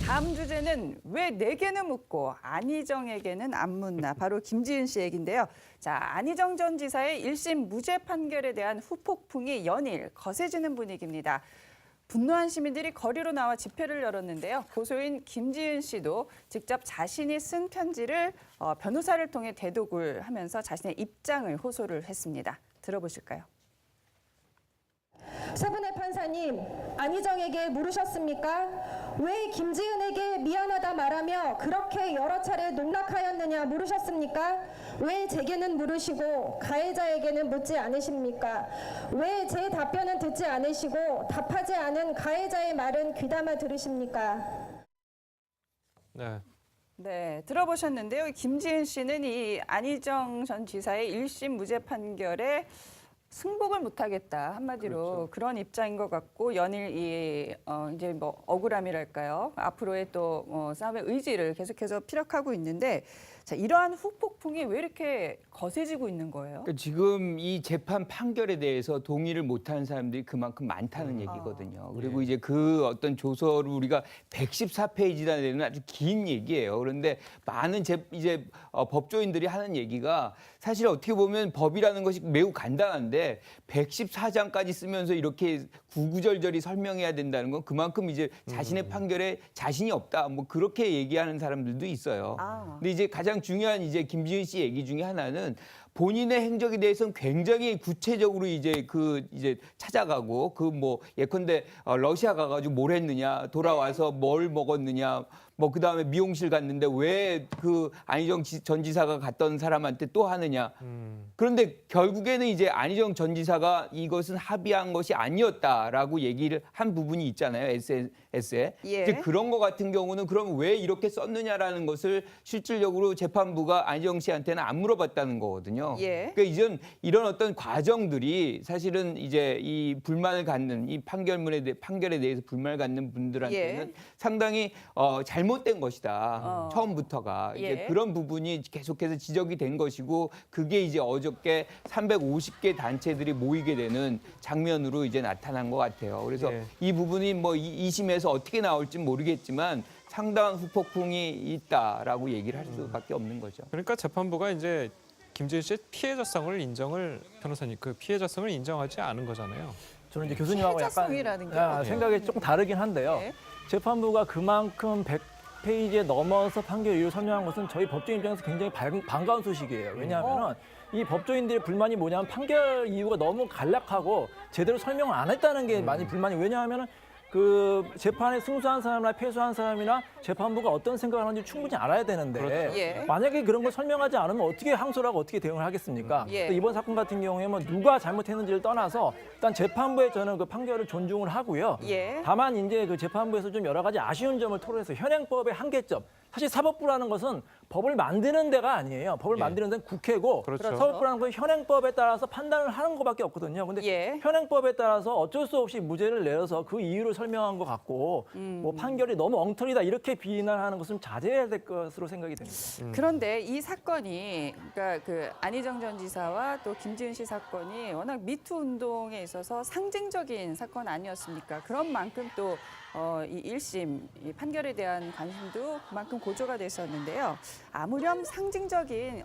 다음 주제는 왜 내게는 묻고 안희정에게는 안 묻나. 바로 김지은 씨 얘기인데요. 자, 안희정 전 지사의 1심 무죄 판결에 대한 후폭풍이 연일 거세지는 분위기입니다. 분노한 시민들이 거리로 나와 집회를 열었는데요. 고소인 김지은 씨도 직접 자신이 쓴 편지를 변호사를 통해 대독을 하면서 자신의 입장을 호소를 했습니다. 들어보실까요? 세 분의 판사님, 안희정에게 물으셨습니까? 왜 김지은에게 미안하다 말하며 그렇게 여러 차례 농락하였느냐 물으셨습니까? 왜 제게는 물으시고 가해자에게는 묻지 않으십니까? 왜 제 답변은 듣지 않으시고 답하지 않은 가해자의 말은 귀담아 들으십니까? 네, 들어보셨는데요. 김지은 씨는 이 안희정 전 지사의 1심 무죄 판결에 승복을 못하겠다, 한마디로 그렇죠. 그런 입장인 것 같고, 연일 이제 뭐 억울함이랄까요, 앞으로의 또 싸움의 의지를 계속해서 피력하고 있는데, 자, 이러한 후폭풍이 왜 이렇게 거세지고 있는 거예요? 그러니까 지금 이 재판 판결에 대해서 동의를 못하는 사람들이 그만큼 많다는 얘기거든요. 그리고 이제 그 어떤 조서를 우리가 114페이지나 되는 아주 긴 얘기예요. 그런데 많은 이제 법조인들이 하는 얘기가 사실 어떻게 보면 법이라는 것이 매우 간단한데 114장까지 쓰면서 이렇게 구구절절히 설명해야 된다는 건 그만큼 이제 자신의 판결에 자신이 없다, 뭐 그렇게 얘기하는 사람들도 있어요. 근데 이제 가장 중요한 이제 김지은 씨 얘기 중에 하나는 본인의 행적에 대해서는 굉장히 구체적으로 이제 찾아가고 그 뭐 예컨대 러시아 가가지고 뭘 했느냐, 돌아와서 뭘 먹었느냐, 뭐 그다음에 미용실 갔는데 왜 그 안희정 전 지사가 갔던 사람한테 또 하느냐. 그런데 결국에는 이제 안희정 전 지사가 이것은 합의한 것이 아니었다라고 얘기를 한 부분이 있잖아요, SNS에. 예. 이제 그런 거 같은 경우는 그럼 왜 이렇게 썼느냐라는 것을 실질적으로 재판부가 안희정 씨한테는 안 물어봤다는 거거든요. 예. 그러니까 이런 어떤 과정들이 사실은 이제 이 불만을 갖는 이 판결에 대해서 불만을 갖는 분들한테는 상당히 잘못된 것이다. 처음부터가 이제 예. 그런 부분이 계속해서 지적이 된 것이고, 그게 이제 어저께 350개 단체들이 모이게 되는 장면으로 이제 나타난 것 같아요. 그래서 이 부분이 뭐 2심에서 어떻게 나올지 모르겠지만 상당한 후폭풍이 있다라고 얘기를 할 수밖에 없는 거죠. 그러니까 재판부가 이제 김지은 씨의 변호사님 그 피해자성을 인정하지 않은 거잖아요. 저는 이제 교수님하고 피해자성이라는 게 약간 생각이 조금 다르긴 한데요. 네. 재판부가 그만큼 100페이지에 넘어서 판결 이유를 설명한 것은 저희 법조인 입장에서 굉장히 반가운 소식이에요. 왜냐하면 이 법조인들의 불만이 뭐냐면 판결 이유가 너무 간략하고 제대로 설명을 안 했다는 게 많이 불만이. 왜냐하면 그 재판에 승소한 사람이나 패소한 사람이나 재판부가 어떤 생각을 하는지 충분히 알아야 되는데 그렇죠. 예. 만약에 그런 걸 설명하지 않으면 어떻게 항소를 하고 어떻게 대응을 하겠습니까? 예. 이번 사건 같은 경우에 뭐 누가 잘못했는지를 떠나서 일단 재판부에 저는 그 판결을 존중을 하고요. 예. 다만 이제 그 재판부에서 좀 여러 가지 아쉬운 점을 토로해서 현행법의 한계점. 사실 사법부라는 것은 법을 만드는 데가 아니에요. 법을 만드는 데는 국회고 그렇죠. 사법부라는 건 현행법에 따라서 판단을 하는 것밖에 없거든요. 근데 예. 현행법에 따라서 어쩔 수 없이 무죄를 내려서 그 이유를 설명한 것 같고 뭐 판결이 너무 엉터리다 이렇게 비난하는 것은 자제해야 될 것으로 생각이 됩니다. 그런데 이 사건이, 그러니까 그 안희정 전 지사와 또 김지은 씨 사건이 워낙 미투 운동에 있어서 상징적인 사건 아니었습니까? 그런 만큼 또 이 1심 이 판결에 대한 관심도 그만큼 고조가 됐었는데요. 아무렴 상징적인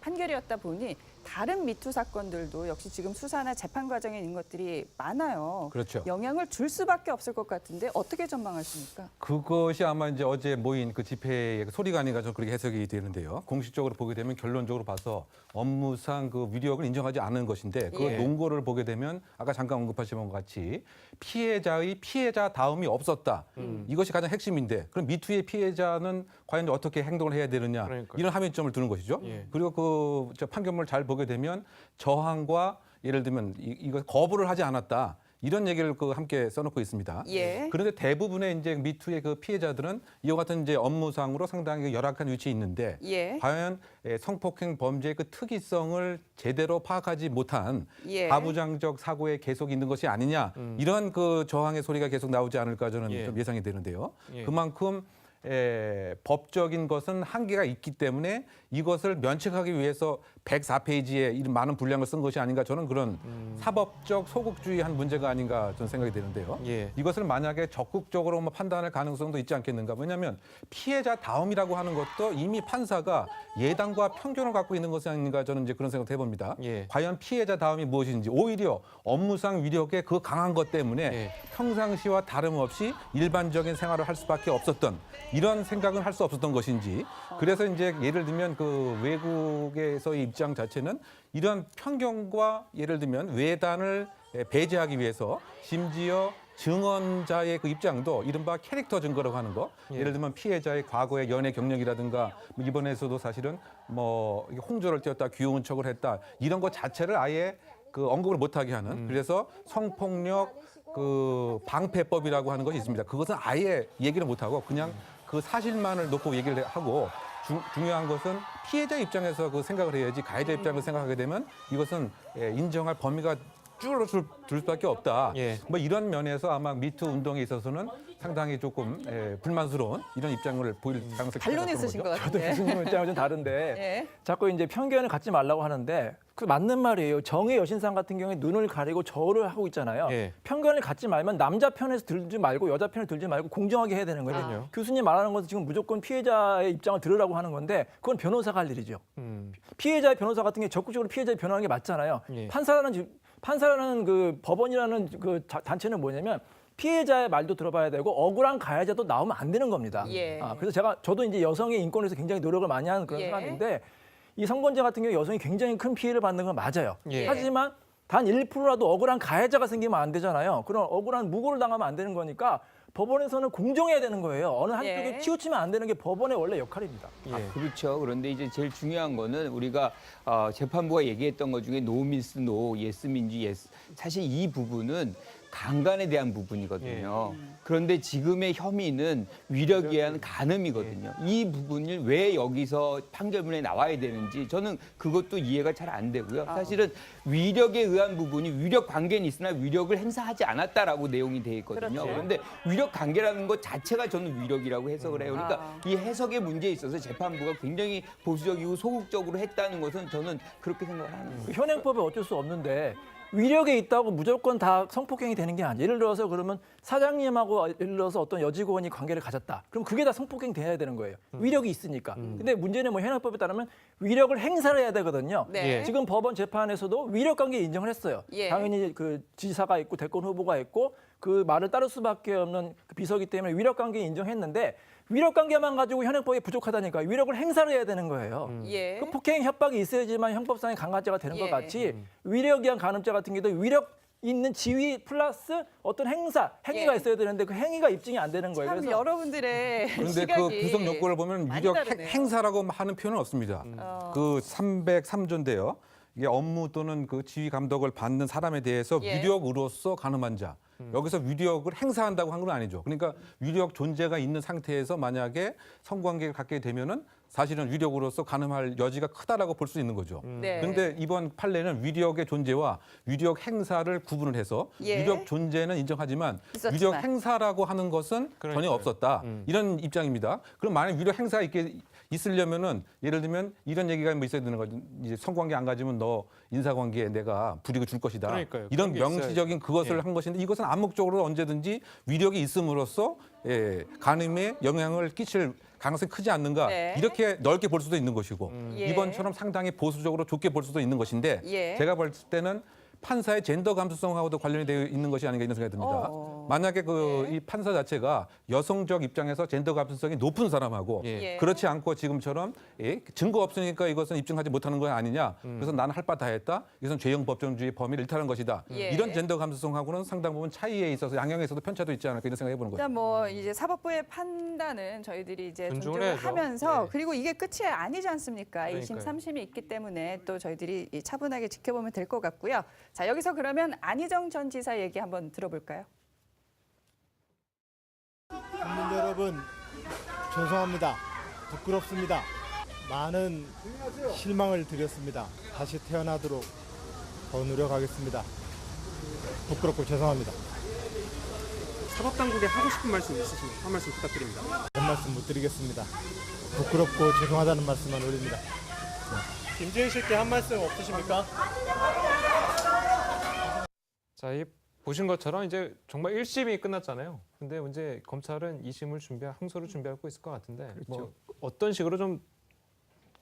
판결이었다 보니 다른 미투 사건들도 역시 지금 수사나 재판 과정에 있는 것들이 많아요. 그렇죠. 영향을 줄 수밖에 없을 것 같은데 어떻게 전망하십니까? 그것이 아마 이제 어제 모인 그 집회의 소리가 아닌가 좀 그렇게 해석이 되는데요. 공식적으로 보게 되면 결론적으로 봐서 업무상 그 위력을 인정하지 않은 것인데 그 논거를 보게 되면 아까 잠깐 언급하신 것 같이 피해자의 피해자다움이 없었다. 이것이 가장 핵심인데 그럼 미투의 피해자는 과연 어떻게 행동을 해야 되느냐. 그러니까요. 이런 함의점을 두는 것이죠. 그리고 그 판결문을 잘 보게 되면 저항과 예를 들면 이거 거부를 하지 않았다. 이런 얘기를 함께 써놓고 있습니다. 예. 그런데 대부분의 이제 미투의 그 피해자들은 이와 같은 이제 업무상으로 상당히 열악한 위치에 있는데 예. 과연 성폭행 범죄의 그 특이성을 제대로 파악하지 못한 예. 가부장적 사고에 계속 있는 것이 아니냐 이런 그 저항의 소리가 계속 나오지 않을까 저는 좀 예상이 되는데요. 그만큼 법적인 것은 한계가 있기 때문에 이것을 면책하기 위해서 104페이지에 이런 많은 분량을 쓴 것이 아닌가 저는 그런 사법적 소극주의한 문제가 아닌가 저는 생각이 되는데요. 예. 이것을 만약에 적극적으로 뭐 판단할 가능성도 있지 않겠는가. 왜냐하면 피해자 다음이라고 하는 것도 이미 판사가 예단과 편견을 갖고 있는 것이 아닌가 저는 이제 그런 생각을 해봅니다. 예. 과연 피해자 다음이 무엇인지 오히려 업무상 위력의 그 강한 것 때문에 예. 평상시와 다름없이 일반적인 생활을 할 수밖에 없었던 이런 생각은 할 수 없었던 것인지 그래서 이제 예를 들면 그 외국에서의 입장 자체는 이런 편견과 예를 들면 외단을 배제하기 위해서 심지어 증언자의 그 입장도 이른바 캐릭터 증거라고 하는 거 예를 들면 피해자의 과거의 연애 경력이라든가 이번에서도 사실은 뭐 홍조를 띄웠다 귀여운 척을 했다 이런 것 자체를 아예 그 언급을 못하게 하는 그래서 성폭력 그 방패법이라고 하는 것이 있습니다. 그것은 아예 얘기를 못하고 그냥 그 사실만을 놓고 얘기를 하고 중요한 것은 피해자 입장에서 그 생각을 해야지 가해자 입장을 생각하게 되면 이것은 인정할 범위가 줄어들 수밖에 없다. 예. 뭐 이런 면에서 아마 미투 운동에 있어서는 상당히 조금 불만스러운 이런 입장을 보일 가능성이 반론 크다는 있으신 것 거죠. 저도 같은데. 교수님 입장은 좀 다른데 예. 자꾸 이제 편견을 갖지 말라고 하는데 그 맞는 말이에요. 정의 여신상 같은 경우에 눈을 가리고 저를 하고 있잖아요. 예. 편견을 갖지 말면 남자 편에서 들지 말고 여자 편을 들지 말고 공정하게 해야 되는 거예요. 그럼요. 교수님 말하는 것은 지금 무조건 피해자의 입장을 들으라고 하는 건데 그건 변호사가 할 일이죠. 음. 피해자의 변호사 같은 게 적극적으로 피해자를 변호하는 게 맞잖아요. 예. 판사라는 그 법원이라는 그 단체는 뭐냐면 피해자의 말도 들어봐야 되고 억울한 가해자도 나오면 안 되는 겁니다. 예. 그래서 저도 이제 여성의 인권에서 굉장히 노력을 많이 하는 그런 예. 사람인데 이 성범죄 같은 경우 여성이 굉장히 큰 피해를 받는 건 맞아요. 예. 하지만 단 1%라도 억울한 가해자가 생기면 안 되잖아요. 그런 억울한 무고를 당하면 안 되는 거니까 법원에서는 공정해야 되는 거예요. 어느 한쪽에 예. 치우치면 안 되는 게 법원의 원래 역할입니다. 예. 그렇죠. 그런데 이제 제일 중요한 거는 우리가 재판부가 얘기했던 것 중에 노 미스 노, 예스 민지 예스. 사실 이 부분은 강간에 대한 부분이거든요. 그런데 지금의 혐의는 위력에 의한 간음이거든요. 이 부분을 왜 여기서 판결문에 나와야 되는지 저는 그것도 이해가 잘 안 되고요. 사실은 위력에 의한 부분이 위력 관계는 있으나 위력을 행사하지 않았다라고 내용이 돼 있거든요. 그렇죠. 그런데 위력 관계라는 것 자체가 저는 위력이라고 해석을 해요. 그러니까 이 해석의 문제에 있어서 재판부가 굉장히 보수적이고 소극적으로 했다는 것은 저는 그렇게 생각을 하는 거예요. 현행법에 어쩔 수 없는데 위력에 있다고 무조건 다 성폭행이 되는 게 아니에요. 예를 들어서 그러면 사장님하고 예를 들어서 어떤 여직원이 관계를 가졌다. 그럼 그게 다 성폭행 돼야 되는 거예요. 위력이 있으니까. 근데 문제는 뭐 현행법에 따르면 위력을 행사를 해야 되거든요. 네. 예. 지금 법원 재판에서도 위력 관계 인정을 했어요. 예. 당연히 그 지사가 있고 대권 후보가 있고 그 말을 따를 수밖에 없는 그 비서기 때문에 위력 관계 인정했는데 위력 관계만 가지고 현행법이 부족하다니까 위력을 행사를 해야 되는 거예요. 예. 그 폭행 협박이 있어야지만 형법상의 강간죄가 되는 것 예. 같이 위력에 의한 간음죄 같은 경우도 위력 있는 지위 플러스 어떤 행위가 예. 있어야 되는데 그 행위가 입증이 안 되는 거예요. 참 그래서 여러분들의 그런데 시각이 그 구성 요건을 보면 많이 위력 다르네요. 행사라고 하는 표현은 없습니다. 그 303조인데요. 이게 업무 또는 그 지휘 감독을 받는 사람에 대해서 예. 위력으로서 간음한 자. 여기서 위력을 행사한다고 한 건 아니죠. 그러니까 위력 존재가 있는 상태에서 만약에 성관계를 갖게 되면은 사실은 위력으로서 간음할 여지가 크다라고 볼 수 있는 거죠. 네. 그런데 이번 판례는 위력의 존재와 위력 행사를 구분을 해서 예. 위력 존재는 인정하지만 있었지만. 위력 행사라고 하는 것은 전혀 그러니까요. 없었다. 이런 입장입니다. 그럼 만약 위력 행사가 있으려면은 예를 들면 이런 얘기가 뭐 있어야 되는 거죠. 이제 성관계 안 가지면 너 인사관계에 내가 불이익을 줄 것이다. 그러니까요. 이런 그런 게 명시적인 그것을 예. 한 것인데 이것은 암묵적으로 언제든지 위력이 있음으로써 간음에 영향을 끼칠 가능성이 크지 않는가 네. 이렇게 넓게 볼 수도 있는 것이고 예. 이번처럼 상당히 보수적으로 좁게 볼 수도 있는 것인데 예. 제가 볼 때는 판사의 젠더 감수성하고도 관련이 되어 있는 것이 아닌가 이런 생각이 듭니다. 만약에 이 판사 자체가 여성적 입장에서 젠더 감수성이 높은 사람하고 예. 그렇지 않고 지금처럼 증거 없으니까 이것은 입증하지 못하는 거 아니냐. 그래서 나는 할 바 다 했다. 이것은 죄형 법정주의 범위를 일탈한 것이다. 예. 이런 젠더 감수성하고는 상당 부분 차이에 있어서 양형에 있어도 편차도 있지 않을까 이런 생각해 보는 거죠. 일단 뭐 이제 사법부의 판단은 저희들이 이제 존중을 존중을 해야죠. 하면서 예. 그리고 이게 끝이 아니지 않습니까? 그러니까요. 2심, 3심이 있기 때문에 또 저희들이 차분하게 지켜보면 될 것 같고요. 자, 여기서 그러면 안희정 전 지사 얘기 한번 들어볼까요? 국민 여러분 죄송합니다. 부끄럽습니다. 많은 실망을 드렸습니다. 다시 태어나도록 더 노력하겠습니다. 부끄럽고 죄송합니다. 사법당국에 하고 싶은 말씀 있으시면 한 말씀 부탁드립니다. 한 말씀 못 드리겠습니다. 부끄럽고 죄송하다는 말씀만 올립니다. 네. 김지은 씨께 한 말씀 없으십니까? 자, 이 보신 것처럼 이제 정말 1심이 끝났잖아요. 근데 이제 검찰은 2심을 항소를 준비하고 있을 것 같은데 뭐 어떤 식으로 좀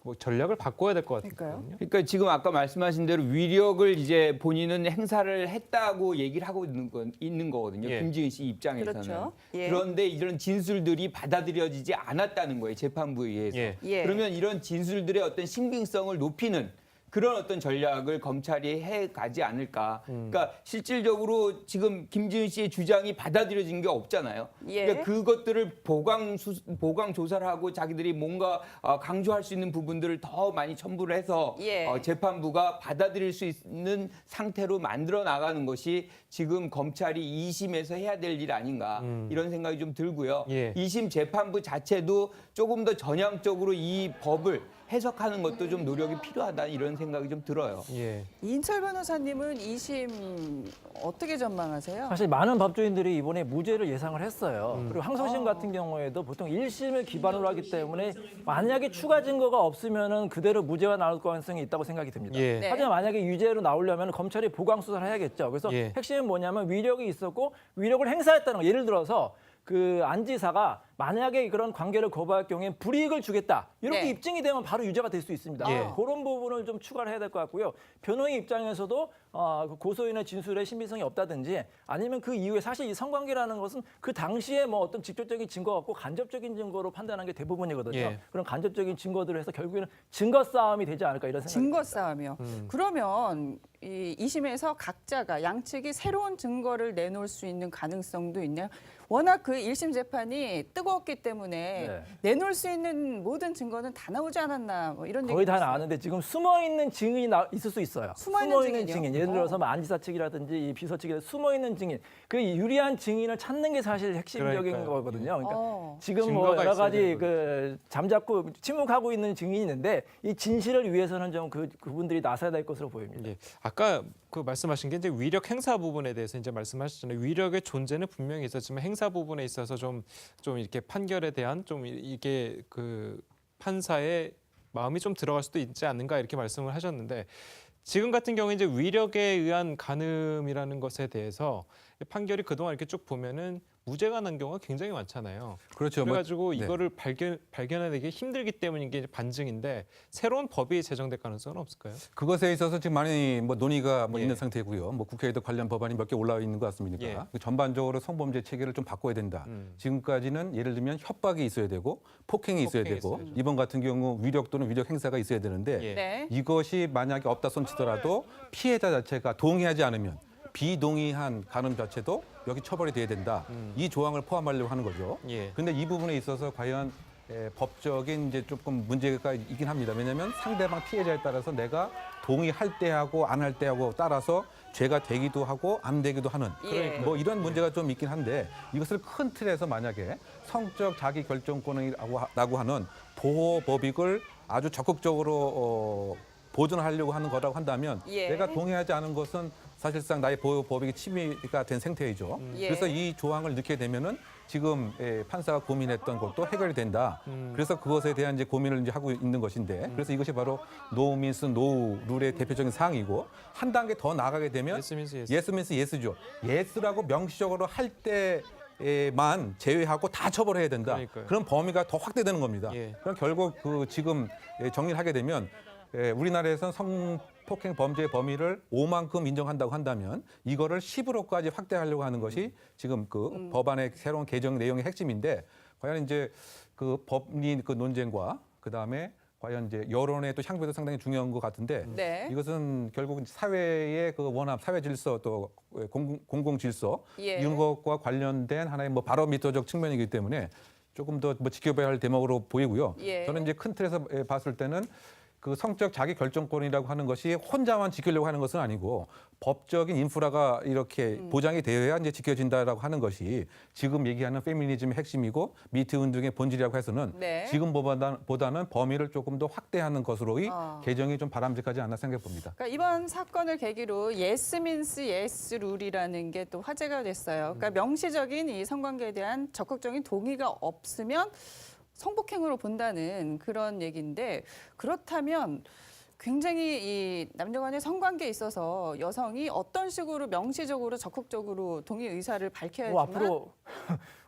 뭐 전략을 바꿔야 될 것 같거든요. 그러니까 지금 아까 말씀하신 대로 위력을 이제 본인은 행사를 했다고 얘기를 하고 있는 거거든요. 예. 김지은 씨 입장에서는. 그렇죠. 예. 그런데 이런 진술들이 받아들여지지 않았다는 거예요. 재판부에 의해서. 예. 예. 그러면 이런 진술들의 어떤 신빙성을 높이는 그런 어떤 전략을 검찰이 해가지 않을까. 그러니까 실질적으로 지금 김지은 씨의 주장이 받아들여진 게 없잖아요. 예. 그러니까 그것들을 보강 조사를 하고 자기들이 뭔가 강조할 수 있는 부분들을 더 많이 첨부를 해서 예. 재판부가 받아들일 수 있는 상태로 만들어 나가는 것이 지금 검찰이 2심에서 해야 될 일 아닌가 이런 생각이 좀 들고요. 예. 2심 재판부 자체도 조금 더 전향적으로 이 법을 해석하는 것도 좀 노력이 필요하다 이런 생각이 좀 들어요. 예. 이인철 변호사님은 2심 어떻게 전망하세요? 사실 많은 법조인들이 이번에 무죄를 예상을 했어요. 그리고 항소심 같은 경우에도 보통 1심을 기반으로 하기 때문에 만약에 추가 증거가 없으면은 그대로 무죄가 나올 가능성이 있다고 생각이 듭니다. 예. 네. 하지만 만약에 유죄로 나오려면 검찰이 보강 수사를 해야겠죠. 그래서 예. 핵심은 뭐냐면 위력이 있었고 위력을 행사했다는 거. 예를 들어서 그 안 지사가 만약에 그런 관계를 거부할 경우에 불이익을 주겠다. 이렇게 네. 입증이 되면 바로 유죄가 될 수 있습니다. 예. 그런 부분을 좀 추가를 해야 될 것 같고요. 변호인 입장에서도 그 고소인의 진술에 신빙성이 없다든지 아니면 그 이후에 사실 이 성관계라는 것은 그 당시에 뭐 어떤 직접적인 증거 같고 간접적인 증거로 판단하는 게 대부분이거든요. 예. 그런 간접적인 증거들을 해서 결국에는 증거 싸움이 되지 않을까 이런 생각이 증거 듭니다. 싸움이요. 그러면 이 2심에서 각자가 양측이 새로운 증거를 내놓을 수 있는 가능성도 있나요? 워낙 그 1심 재판이 뜨거웠기 때문에 네. 내놓을 수 있는 모든 증거는 다 나오지 않았나 뭐 이런 거의 다 있어요. 나왔는데 지금 숨어 있는 증인이 있을 수 있어요. 숨어있는 증인이요? 증인. 예를 들어서 뭐 안지사 측이라든지 이 비서 측에 숨어 있는 증인. 그 유리한 증인을 찾는 게 사실 핵심적인 그러니까요. 거거든요. 그러니까 지금 뭐 증거가 여러 있어야 가지 되는 그 잠자코 침묵하고 있는 증인이 있는데 이 진실을 위해서는 좀 그분들이 나서야 될 것으로 보입니다. 예. 아까 그 말씀하신 게 이제 위력 행사 부분에 대해서 이제 말씀하셨잖아요. 위력의 존재는 분명히 있었지만 행사 부분에 있어서 좀 이렇게 판결에 대한 좀 이게 그 판사의 마음이 좀 들어갈 수도 있지 않는가 이렇게 말씀을 하셨는데 지금 같은 경우에 이제 위력에 의한 간음이라는 것에 대해서 판결이 그동안 이렇게 쭉 보면은 무죄가 난 경우가 굉장히 많잖아요. 그렇죠. 그래가지고 네. 이거를 발견하기 힘들기 때문에 이게 반증인데 새로운 법이 제정될 가능성은 없을까요? 그것에 있어서 지금 많이 뭐 논의가 예. 있는 상태고요. 뭐 국회에도 관련 법안이 몇 개 올라와 있는 것 같습니다. 예. 전반적으로 성범죄 체계를 좀 바꿔야 된다. 지금까지는 예를 들면 협박이 있어야 되고 폭행이 있어야 폭행이 되고 있어야죠. 이번 같은 경우 위력 또는 위력 행사가 있어야 되는데 예. 네. 이것이 만약에 없다 손치더라도 피해자 자체가 동의하지 않으면 비동의한 간음 자체도 여기 처벌이 돼야 된다. 이 조항을 포함하려고 하는 거죠. 예. 근데 이 부분에 있어서 과연 법적인 이제 조금 문제가 있긴 합니다. 왜냐하면 상대방 피해자에 따라서 내가 동의할 때하고 안 할 때하고 따라서 죄가 되기도 하고 안 되기도 하는 예. 뭐 이런 문제가 좀 있긴 한데 이것을 큰 틀에서 만약에 성적 자기 결정권이라고 하는 보호법익을 아주 적극적으로 보존하려고 하는 거라고 한다면 예. 내가 동의하지 않은 것은 사실상 나의 보호법익이 침해가 된 상태이죠. 예. 그래서 이 조항을 넣게 되면은 지금 판사가 고민했던 것도 해결이 된다. 그래서 그것에 대한 이제 고민을 이제 하고 있는 것인데 그래서 이것이 바로 노 민스 노우 룰의 대표적인 사항이고 한 단계 더 나가게 되면 예스 민스 예스. 예스 민스 예스죠. 예스라고 명시적으로 할 때만 제외하고 다 처벌해야 된다. 그러니까요. 그런 범위가 더 확대되는 겁니다. 예. 그럼 결국 그 지금 정리를 하게 되면 우리나라에서는 성폭행 범죄의 범위를 5만큼 인정한다고 한다면 이거를 10으로까지 확대하려고 하는 것이 지금 그 법안의 새로운 개정 내용의 핵심인데 과연 이제 그 법리 그 논쟁과 그 다음에 과연 이제 여론의 또 향배도 상당히 중요한 것 같은데 네. 이것은 결국 사회의 그 원합, 사회 질서 또 공공 질서 예. 이런 것과 관련된 하나의 뭐 바로미터적 측면이기 때문에 조금 더 뭐 지켜봐야 할 대목으로 보이고요. 예. 저는 이제 큰 틀에서 봤을 때는 그 성적 자기 결정권이라고 하는 것이 혼자만 지키려고 하는 것은 아니고 법적인 인프라가 이렇게 보장이 되어야 이제 지켜진다라고 하는 것이 지금 얘기하는 페미니즘의 핵심이고 미투 운동의 본질이라고 해서는 네. 지금보다는 범위를 조금 더 확대하는 것으로의 개정이 좀 바람직하지 않나 생각해 봅니다. 그러니까 이번 사건을 계기로 예스 민스 예스 룰이라는 게 또 화제가 됐어요. 그러니까 명시적인 이 성관계에 대한 적극적인 동의가 없으면 성폭행으로 본다는 그런 얘기인데 그렇다면 굉장히 이 남녀 간의 성관계에 있어서 여성이 어떤 식으로 명시적으로 적극적으로 동의 의사를 밝혀야지만 뭐 앞으로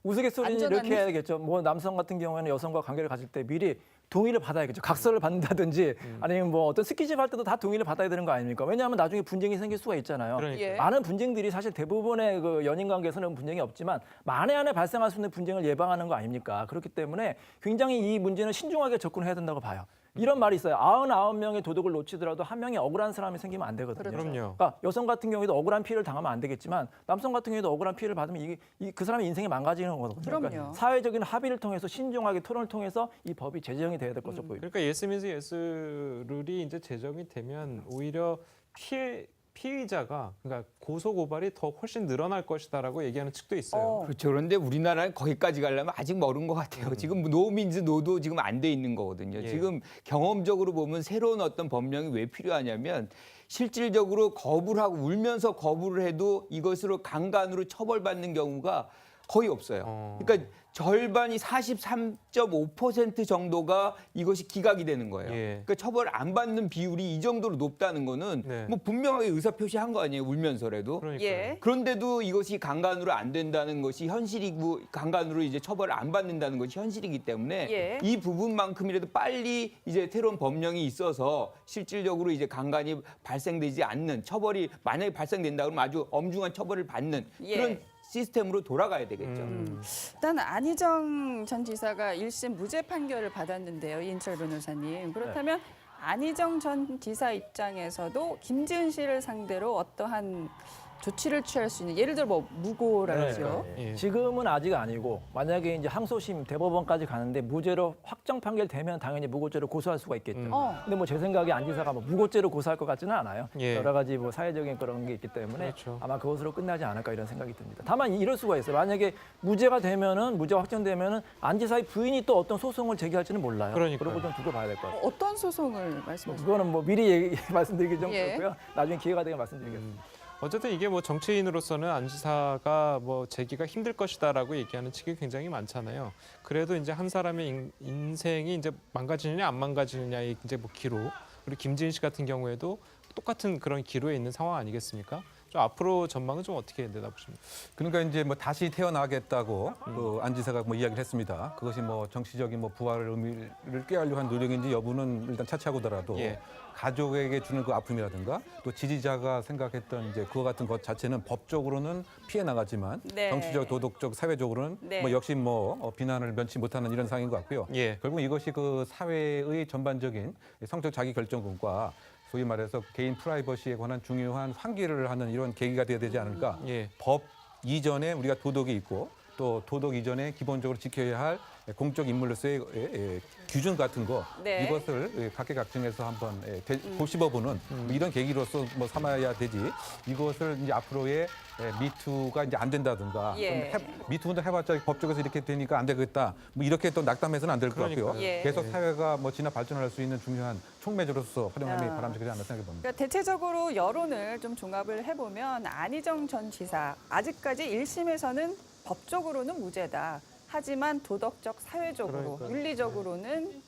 우스갯소리는 안전한 이렇게 해야겠죠. 뭐 남성 같은 경우에는 여성과 관계를 가질 때 미리 동의를 받아야겠죠. 각서를 받는다든지 아니면 뭐 어떤 스킨십 할 때도 다 동의를 받아야 되는 거 아닙니까? 왜냐하면 나중에 분쟁이 생길 수가 있잖아요. 그러니까. 예. 많은 분쟁들이 사실 대부분의 그 연인 관계에서는 분쟁이 없지만 만에 하나 발생할 수 있는 분쟁을 예방하는 거 아닙니까? 그렇기 때문에 굉장히 이 문제는 신중하게 접근해야 된다고 봐요. 이런 말이 있어요. 99명의 도덕을 놓치더라도 한 명의 억울한 사람이 생기면 안 되거든요. 그렇죠. 그럼요. 그러니까 여성 같은 경우에도 억울한 피해를 당하면 안 되겠지만 남성 같은 경우에도 억울한 피해를 받으면 그 사람의 인생이 망가지는 거거든요. 그럼요. 그러니까 사회적인 합의를 통해서 신중하게 토론을 통해서 이 법이 제정이 돼야 될 것으로 보입니다. 그러니까 예스 미즈 예스 룰이 이제 제정이 되면 오히려 피의자가 그러니까 고소 고발이 더 훨씬 늘어날 것이다라고 얘기하는 측도 있어요. 그렇죠. 그런데 우리나라는 거기까지 가려면 아직 멀은 것 같아요. 지금 노민즈 노도 지금 안 돼 있는 거거든요. 예. 지금 경험적으로 보면 새로운 어떤 법령이 왜 필요하냐면 실질적으로 거부를 하고 울면서 거부를 해도 이것으로 강간으로 처벌받는 경우가 거의 없어요. 그러니까 절반이 43.5% 정도가 이것이 기각이 되는 거예요. 예. 그러니까 처벌 안 받는 비율이 이 정도로 높다는 거는 네. 뭐 분명하게 의사표시한 거 아니에요. 울면서라도. 그러니까 예. 그런데도 이것이 강간으로 안 된다는 것이 현실이고 강간으로 이제 처벌을 안 받는다는 것이 현실이기 때문에 예. 이 부분만큼이라도 빨리 이제 새로운 법령이 있어서 실질적으로 이제 강간이 발생되지 않는 처벌이 만약에 발생된다 그러면 아주 엄중한 처벌을 받는 예. 그런 시스템으로 돌아가야 되겠죠. 일단 안희정 전 지사가 1심 무죄 판결을 받았는데요. 이인철 변호사님. 그렇다면 안희정 전 지사 입장에서도 김지은 씨를 상대로 어떠한 조치를 취할 수 있는 예를 들어 뭐 무고라죠. 예. 지금은 아직 아니고 만약에 이제 항소심 대법원까지 가는데 무죄로 확정 판결되면 당연히 무고죄로 고소할 수가 있겠죠. 근데 뭐 제 생각에 안 지사가 뭐 무고죄로 고소할 것 같지는 않아요. 예. 여러 가지 뭐 사회적인 그런 게 있기 때문에 그렇죠. 아마 그것으로 끝나지 않을까 이런 생각이 듭니다. 다만 이럴 수가 있어요. 만약에 무죄가 되면은 무죄 확정되면은 안 지사의 부인이 또 어떤 소송을 제기할지는 몰라요. 그러니까요. 그런 거 좀 두고 봐야 될 것 같아요. 어떤 소송을 말씀하세요? 그거는 뭐 미리 말씀드리기 좀 예. 그렇고요. 나중에 기회가 되면 말씀드리겠습니다. 어쨌든 이게 뭐 정치인으로서는 안 지사가 뭐 재기가 힘들 것이다라고 얘기하는 측이 굉장히 많잖아요. 그래도 이제 한 사람의 인생이 이제 망가지느냐 안 망가지느냐의 이제 뭐 기로, 그리고 김지은 씨 같은 경우에도 똑같은 그런 기로에 있는 상황 아니겠습니까? 좀 앞으로 전망은 좀 어떻게 내다보십니까? 그러니까 이제 뭐 다시 태어나겠다고 그 안 지사가 뭐 이야기를 했습니다. 그것이 뭐 정치적인 뭐 부활을 의미를 꾀하려고 한 노력인지 여부는 일단 차치하고더라도 예. 가족에게 주는 그 아픔이라든가 또 지지자가 생각했던 이제 그와 같은 것 자체는 법적으로는 피해 나갔지만 네. 정치적, 도덕적, 사회적으로는 네. 뭐 역시 뭐 비난을 면치 못하는 이런 상황인 것 같고요. 예. 결국 이것이 그 사회의 전반적인 성적 자기 결정권과 소위 말해서 개인 프라이버시에 관한 중요한 환기를 하는 이런 계기가 돼야 되지 않을까. 예. 법 이전에 우리가 도덕이 있고 또 도덕 이전에 기본적으로 지켜야 할 공적 인물로서의 기준 같은 거 네. 이것을 각계각층에서 한번 곱씹어보는 뭐 이런 계기로서 뭐 삼아야 되지. 이것을 이제 앞으로의 미투가 이제 안 된다든가 예. 미투 운동 해봤자 법적에서 이렇게 되니까 안 되겠다. 뭐 이렇게 또 낙담해서는 안 될 것 같고요. 그러니까요. 예. 계속 사회가 뭐 진화 발전할 수 있는 중요한 촉매제로서 활용함이 아. 바람직하지 않나 생각해 봅니다. 그러니까 대체적으로 여론을 좀 종합을 해보면 안희정 전 지사 아직까지 1심에서는 법적으로는 무죄다. 하지만 도덕적, 사회적으로, 그러니까요. 윤리적으로는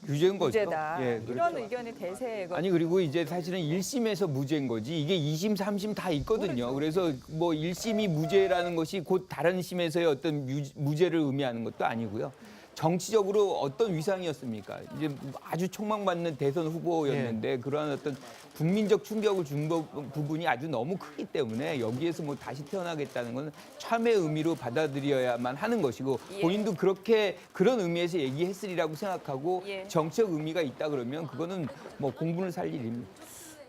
유죄인 거죠. 무죄다. 예, 이런 그렇죠. 의견이 대세거든요. 아니 그리고 이제 사실은 1심에서 무죄인 거지 이게 2심, 3심 다 있거든요. 그래서 뭐 1심이 무죄라는 것이 곧 다른 심에서의 어떤 무죄를 의미하는 것도 아니고요. 정치적으로 어떤 위상이었습니까? 이제 아주 촉망받는 대선 후보였는데 그러한 어떤 국민적 충격을 준 부분이 아주 너무 크기 때문에 여기에서 뭐 다시 태어나겠다는 건 참의 의미로 받아들여야만 하는 것이고 예. 본인도 그렇게 그런 의미에서 얘기했으리라고 생각하고 예. 정치적 의미가 있다 그러면 그거는 뭐 공분을 살 일입니다.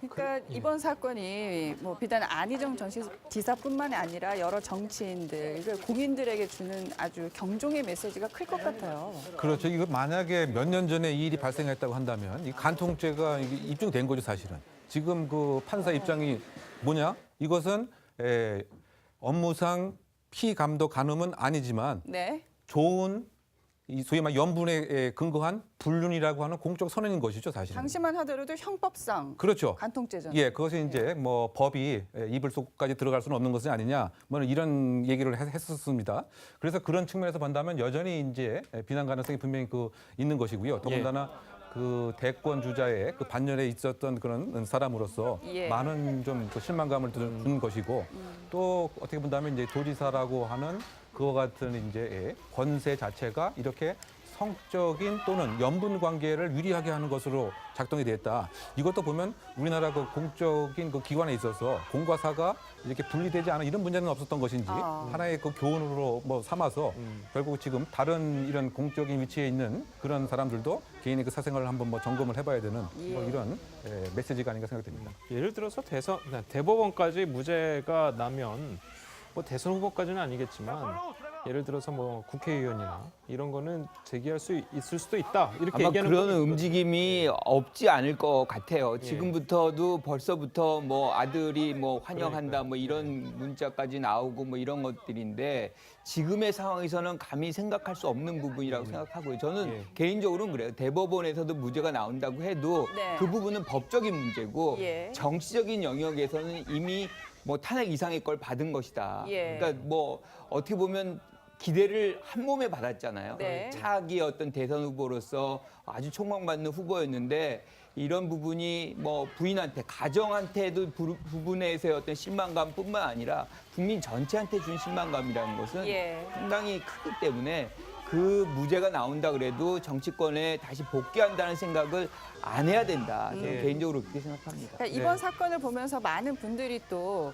그러니까 이번 사건이 뭐 비단 안희정 전 지사뿐만이 아니라 여러 정치인들, 이걸 국민들에게 주는 아주 경종의 메시지가 클 것 같아요. 그렇죠. 이거 만약에 몇 년 전에 이 일이 발생했다고 한다면 이 간통죄가 이게 입증된 거죠, 사실은. 지금 그 판사 입장이 뭐냐? 이것은 업무상 피감독 간음은 아니지만 네. 좋은 이 소위 말 연분에 근거한 불륜이라고 하는 공적 선언인 것이죠, 사실은. 당시만 하더라도 형법상 그렇죠. 간통죄잖아요. 예, 그것이 이제 뭐 법이 이불 속까지 들어갈 수는 없는 것이 아니냐, 뭐 이런 얘기를 했었습니다. 그래서 그런 측면에서 본다면 여전히 이제 비난 가능성이 분명히 있는 것이고요. 더군다나 그 대권 주자의 그 반열에 있었던 그런 사람으로서 예. 많은 좀 그 실망감을 준 것이고 또 어떻게 본다면 이제 도지사라고 하는 그와 같은 이제 권세 자체가 이렇게 성적인 또는 연분 관계를 유리하게 하는 것으로 작동이 됐다. 이것도 보면 우리나라 그 공적인 그 기관에 있어서 공과 사가 이렇게 분리되지 않은 이런 문제는 없었던 것인지 하나의 그 교훈으로 뭐 삼아서 결국 지금 다른 이런 공적인 위치에 있는 그런 사람들도 개인의 그 사생활을 한번 뭐 점검을 해봐야 되는 뭐 이런 메시지가 아닌가 생각됩니다. 예를 들어서 대법원까지 무죄가 나면 뭐 대선 후보까지는 아니겠지만 예를 들어서 뭐 국회의원이나 이런 거는 제기할 수 있을 수도 있다 이렇게 아마 얘기하는 그런 분이 있거든요. 움직임이 없지 않을 것 같아요. 예. 지금부터도 벌써부터 뭐 아들이 뭐 환영한다 뭐 이런 문자까지 나오고 뭐 이런 것들인데 지금의 상황에서는 감히 생각할 수 없는 부분이라고 생각하고요. 저는 예. 개인적으로는 그래요. 대법원에서도 무죄가 나온다고 해도 네. 그 부분은 법적인 문제고 예. 정치적인 영역에서는 이미 뭐 탄핵 이상의 걸 받은 것이다. 예. 그러니까 뭐 어떻게 보면 기대를 한 몸에 받았잖아요. 네. 차기 어떤 대선 후보로서 아주 촉망받는 후보였는데 이런 부분이 뭐 부인한테 가정한테도 부분에서의 어떤 실망감뿐만 아니라 국민 전체한테 준 실망감이라는 것은 예. 상당히 크기 때문에 그 무죄가 나온다 그래도 정치권에 다시 복귀한다는 생각을 안 해야 된다. 저는 개인적으로 그렇게 생각합니다. 그러니까 이번 사건을 보면서 많은 분들이 또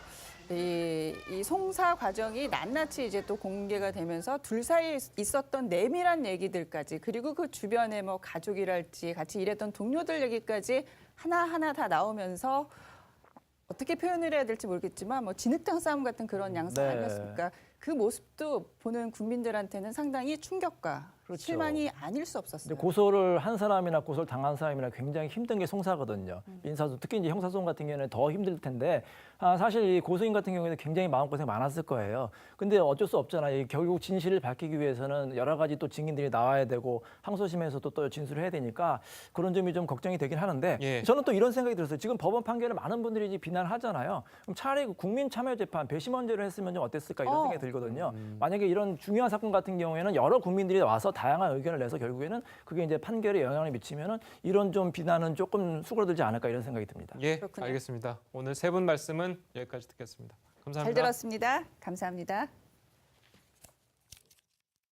이 송사 과정이 낱낱이 이제 또 공개가 되면서 둘 사이에 있었던 내밀한 얘기들까지 그리고 그 주변에 뭐 가족이랄지 같이 일했던 동료들 얘기까지 하나하나 다 나오면서 어떻게 표현을 해야 될지 모르겠지만 뭐 진흙탕 싸움 같은 그런 양상 네. 아니었습니까? 그 모습도 보는 국민들한테는 상당히 충격과 실망이 아닐 수 이제 없었어요. 고소를 한 사람이나 고소를 당한 사람이나 굉장히 힘든 게 송사거든요. 민사소송 특히 이제 형사소송 같은 경우에는 더 힘들 텐데 사실 이 고소인 같은 경우에는 굉장히 마음고생 많았을 거예요. 근데 어쩔 수 없잖아요. 결국 진실을 밝히기 위해서는 여러 가지 또 증인들이 나와야 되고 항소심에서도 또 진술을 해야 되니까 그런 점이 좀 걱정이 되긴 하는데 예. 저는 또 이런 생각이 들었어요. 지금 법원 판결을 많은 분들이 이제 비난을 하잖아요. 그럼 차라리 국민 참여 재판 배심원제로 했으면 좀 어땠을까 이런 생각이 들거든요. 만약에 이런 중요한 사건 같은 경우에는 여러 국민들이 와서 다양한 의견을 내서 결국에는 그게 이제 판결에 영향을 미치면은 이런 좀 비난은 조금 수그러들지 않을까 이런 생각이 듭니다. 예, 그렇군요. 알겠습니다. 오늘 세 분 말씀은 여기까지 듣겠습니다. 감사합니다. 잘 들었습니다. 감사합니다.